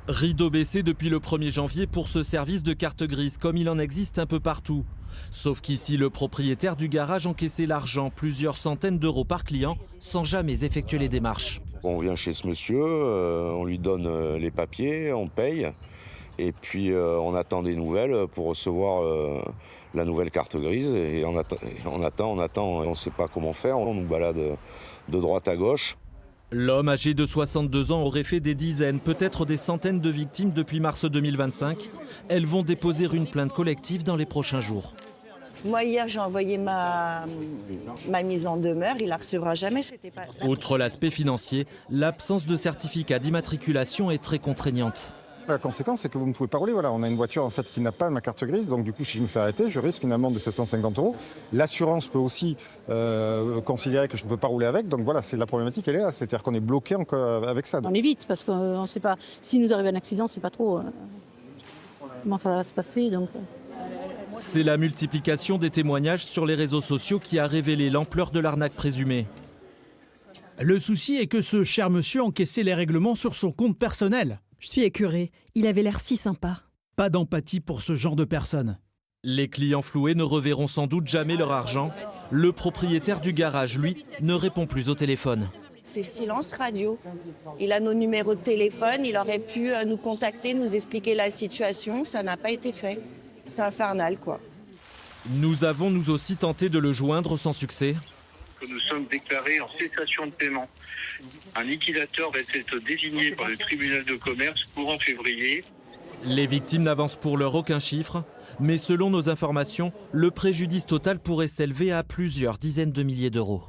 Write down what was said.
Rideau baissé depuis le 1er janvier pour ce service de carte grise, comme il en existe un peu partout. Sauf qu'ici, le propriétaire du garage encaissait l'argent, plusieurs centaines d'euros par client, sans jamais effectuer les démarches. On vient chez ce monsieur, on lui donne les papiers, on paye, et puis on attend des nouvelles pour recevoir la nouvelle carte grise. Et on attend, on ne sait pas comment faire, on nous balade de droite à gauche. L'homme âgé de 62 ans aurait fait des dizaines, peut-être des centaines de victimes depuis mars 2025. Elles vont déposer une plainte collective dans les prochains jours. Moi, hier, j'ai envoyé ma mise en demeure. Il la recevra jamais. C'était pas... Outre l'aspect financier, l'absence de certificat d'immatriculation est très contraignante. La conséquence, c'est que vous ne pouvez pas rouler. Voilà, on a une voiture en fait qui n'a pas ma carte grise, donc du coup, si je me fais arrêter, je risque une amende de 750 €. L'assurance peut aussi considérer que je ne peux pas rouler avec. Donc voilà, c'est la problématique, elle est là. C'est-à-dire qu'on est bloqué avec ça. On évite parce qu'on ne sait pas. Si nous arrive un accident, on ne sait pas trop comment ça va se passer. Donc. C'est la multiplication des témoignages sur les réseaux sociaux qui a révélé l'ampleur de l'arnaque présumée. Le souci est que ce cher monsieur encaissait les règlements sur son compte personnel. Je suis écœurée, il avait l'air si sympa. Pas d'empathie pour ce genre de personnes. Les clients floués ne reverront sans doute jamais leur argent. Le propriétaire du garage, lui, ne répond plus au téléphone. C'est silence radio. Il a nos numéros de téléphone, il aurait pu nous contacter, nous expliquer la situation. Ça n'a pas été fait. C'est infernal, quoi. Nous avons nous aussi tenté de le joindre sans succès. Nous sommes déclarés en cessation de paiement. Un liquidateur va être désigné par le tribunal de commerce courant février. Les victimes n'avancent pour l'heure aucun chiffre, mais selon nos informations, le préjudice total pourrait s'élever à plusieurs dizaines de milliers d'euros.